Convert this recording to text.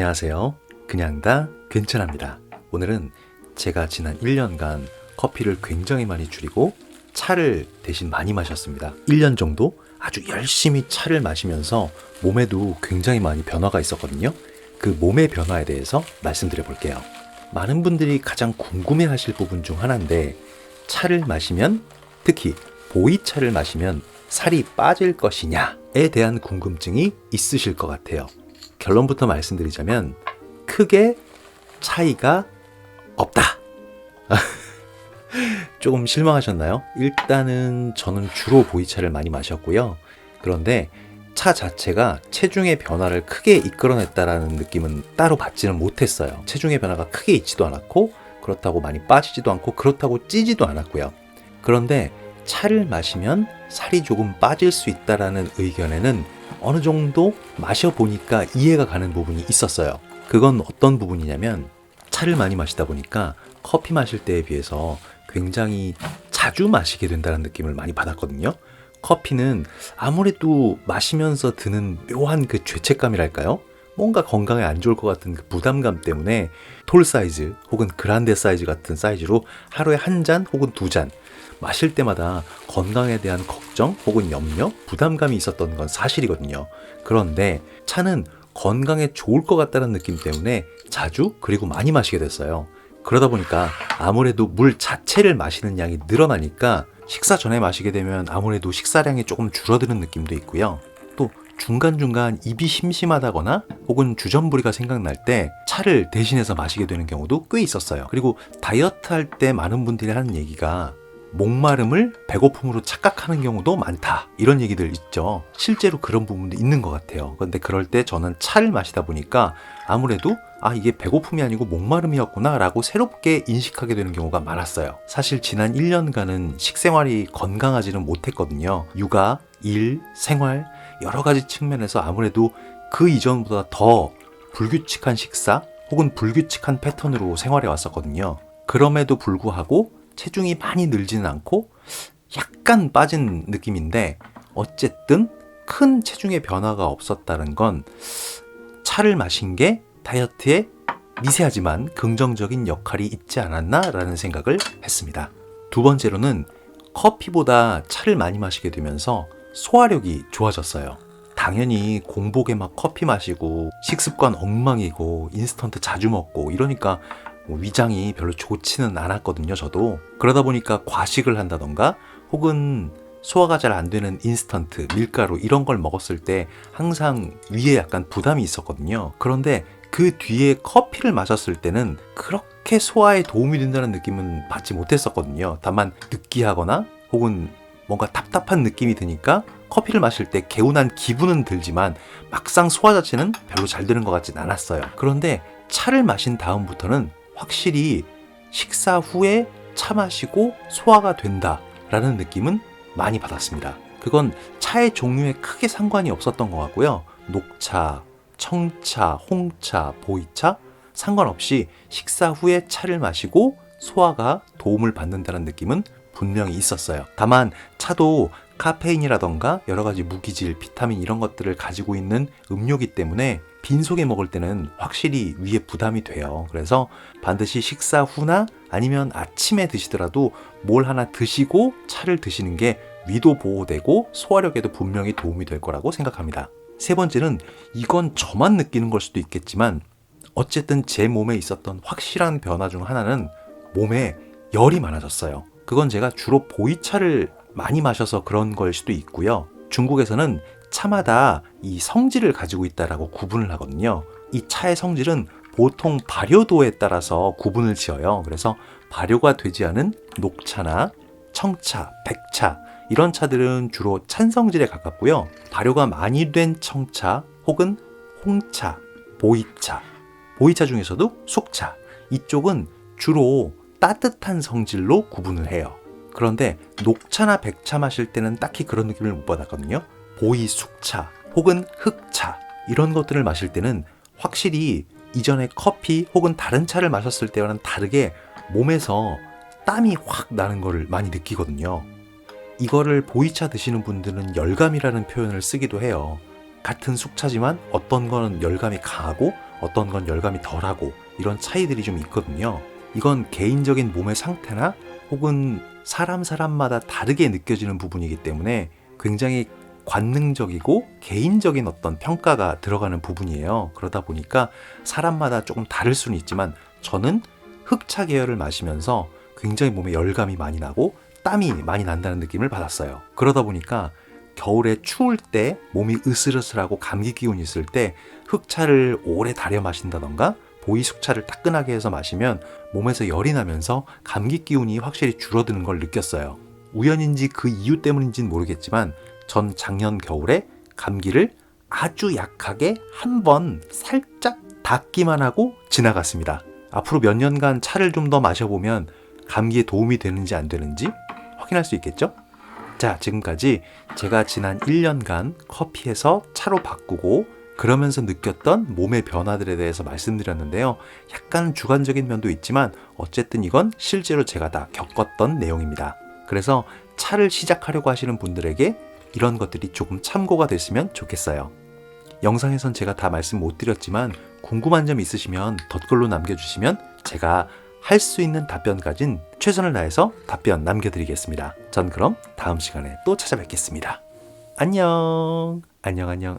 안녕하세요. 그냥 다 괜찮합니다. 오늘은 제가 지난 1년간 커피를 굉장히 많이 줄이고 차를 대신 많이 마셨습니다. 1년 정도 아주 열심히 차를 마시면서 몸에도 굉장히 많이 변화가 있었거든요. 그 몸의 변화에 대해서 말씀드려 볼게요. 많은 분들이 가장 궁금해 하실 부분 중 하나인데, 차를 마시면, 특히 보이차를 마시면 살이 빠질 것이냐에 대한 궁금증이 있으실 것 같아요. 결론부터 말씀드리자면 크게 차이가 없다. 조금 실망하셨나요? 일단은 저는 주로 보이차를 많이 마셨고요. 그런데 차 자체가 체중의 변화를 크게 이끌어냈다라는 느낌은 따로 받지는 못했어요. 체중의 변화가 크게 있지도 않았고, 그렇다고 많이 빠지지도 않고, 그렇다고 찌지도 않았고요. 그런데 차를 마시면 살이 조금 빠질 수 있다라는 의견에는 어느 정도 마셔보니까 이해가 가는 부분이 있었어요. 그건 어떤 부분이냐면, 차를 많이 마시다 보니까 커피 마실 때에 비해서 굉장히 자주 마시게 된다는 느낌을 많이 받았거든요. 커피는 아무래도 마시면서 드는 묘한 그 죄책감이랄까요? 뭔가 건강에 안 좋을 것 같은 그 부담감 때문에 톨 사이즈 혹은 그란데 사이즈 같은 사이즈로 하루에 한 잔 혹은 두 잔 마실 때마다 건강에 대한 걱정 혹은 염려, 부담감이 있었던 건 사실이거든요. 그런데 차는 건강에 좋을 것 같다는 느낌 때문에 자주 그리고 많이 마시게 됐어요. 그러다 보니까 아무래도 물 자체를 마시는 양이 늘어나니까 식사 전에 마시게 되면 아무래도 식사량이 조금 줄어드는 느낌도 있고요. 또 중간중간 입이 심심하다거나 혹은 주전부리가 생각날 때 차를 대신해서 마시게 되는 경우도 꽤 있었어요. 그리고 다이어트 할 때 많은 분들이 하는 얘기가 목마름을 배고픔으로 착각하는 경우도 많다, 이런 얘기들 있죠. 실제로 그런 부분도 있는 것 같아요. 그런데 그럴 때 저는 차를 마시다 보니까 아무래도 이게 배고픔이 아니고 목마름이었구나 라고 새롭게 인식하게 되는 경우가 많았어요. 사실 지난 1년간은 식생활이 건강하지는 못했거든요. 육아, 일, 생활 여러 가지 측면에서 아무래도 그 이전보다 더 불규칙한 식사 혹은 불규칙한 패턴으로 생활해 왔었거든요. 그럼에도 불구하고 체중이 많이 늘지는 않고 약간 빠진 느낌인데, 어쨌든 큰 체중의 변화가 없었다는 건 차를 마신 게 다이어트에 미세하지만 긍정적인 역할이 있지 않았나 라는 생각을 했습니다. 두 번째로는 커피보다 차를 많이 마시게 되면서 소화력이 좋아졌어요. 당연히 공복에 막 커피 마시고 식습관 엉망이고 인스턴트 자주 먹고 이러니까 위장이 별로 좋지는 않았거든요, 저도. 그러다 보니까 과식을 한다던가 혹은 소화가 잘 안 되는 인스턴트, 밀가루 이런 걸 먹었을 때 항상 위에 약간 부담이 있었거든요. 그런데 그 뒤에 커피를 마셨을 때는 그렇게 소화에 도움이 된다는 느낌은 받지 못했었거든요. 다만 느끼하거나 혹은 뭔가 답답한 느낌이 드니까 커피를 마실 때 개운한 기분은 들지만 막상 소화 자체는 별로 잘 되는 것 같진 않았어요. 그런데 차를 마신 다음부터는 확실히 식사 후에 차 마시고 소화가 된다라는 느낌은 많이 받았습니다. 그건 차의 종류에 크게 상관이 없었던 것 같고요. 녹차, 청차, 홍차, 보이차 상관없이 식사 후에 차를 마시고 소화가 도움을 받는다는 느낌은 분명히 있었어요. 다만 차도 카페인이라던가 여러 가지 무기질, 비타민 이런 것들을 가지고 있는 음료기 때문에 빈속에 먹을 때는 확실히 위에 부담이 돼요. 그래서 반드시 식사 후나 아니면 아침에 드시더라도 뭘 하나 드시고 차를 드시는 게 위도 보호되고 소화력에도 분명히 도움이 될 거라고 생각합니다. 세 번째는 이건 저만 느끼는 걸 수도 있겠지만 어쨌든 제 몸에 있었던 확실한 변화 중 하나는 몸에 열이 많아졌어요. 그건 제가 주로 보이차를 많이 마셔서 그런 걸 수도 있고요. 중국에서는 차마다 이 성질을 가지고 있다라고 구분을 하거든요. 이 차의 성질은 보통 발효도에 따라서 구분을 지어요. 그래서 발효가 되지 않은 녹차나 청차, 백차 이런 차들은 주로 찬 성질에 가깝고요. 발효가 많이 된 청차 혹은 홍차, 보이차, 보이차 중에서도 숙차 이쪽은 주로 따뜻한 성질로 구분을 해요. 그런데 녹차나 백차 마실 때는 딱히 그런 느낌을 못 받았거든요. 보이 숙차 혹은 흑차 이런 것들을 마실 때는 확실히 이전에 커피 혹은 다른 차를 마셨을 때와는 다르게 몸에서 땀이 확 나는 거를 많이 느끼거든요. 이거를 보이차 드시는 분들은 열감이라는 표현을 쓰기도 해요. 같은 숙차지만 어떤 거는 열감이 강하고 어떤 건 열감이 덜하고 이런 차이들이 좀 있거든요. 이건 개인적인 몸의 상태나 혹은 사람마다 다르게 느껴지는 부분이기 때문에 굉장히 관능적이고 개인적인 어떤 평가가 들어가는 부분이에요. 그러다 보니까 사람마다 조금 다를 수는 있지만 저는 흑차 계열을 마시면서 굉장히 몸에 열감이 많이 나고 땀이 많이 난다는 느낌을 받았어요. 그러다 보니까 겨울에 추울 때 몸이 으슬으슬하고 감기 기운이 있을 때 흑차를 오래 달여 마신다던가 보이 숙차를 따끈하게 해서 마시면 몸에서 열이 나면서 감기 기운이 확실히 줄어드는 걸 느꼈어요. 우연인지 그 이유 때문인지는 모르겠지만 전 작년 겨울에 감기를 아주 약하게 한 번 살짝 닦기만 하고 지나갔습니다. 앞으로 몇 년간 차를 좀 더 마셔보면 감기에 도움이 되는지 안 되는지 확인할 수 있겠죠? 자, 지금까지 제가 지난 1년간 커피에서 차로 바꾸고 그러면서 느꼈던 몸의 변화들에 대해서 말씀드렸는데요. 약간 주관적인 면도 있지만 어쨌든 이건 실제로 제가 다 겪었던 내용입니다. 그래서 차를 시작하려고 하시는 분들에게 이런 것들이 조금 참고가 됐으면 좋겠어요. 영상에선 제가 다 말씀 못 드렸지만 궁금한 점 있으시면 댓글로 남겨주시면 제가 할 수 있는 답변까진 최선을 다해서 답변 남겨드리겠습니다. 전 그럼 다음 시간에 또 찾아뵙겠습니다. 안녕. 안녕.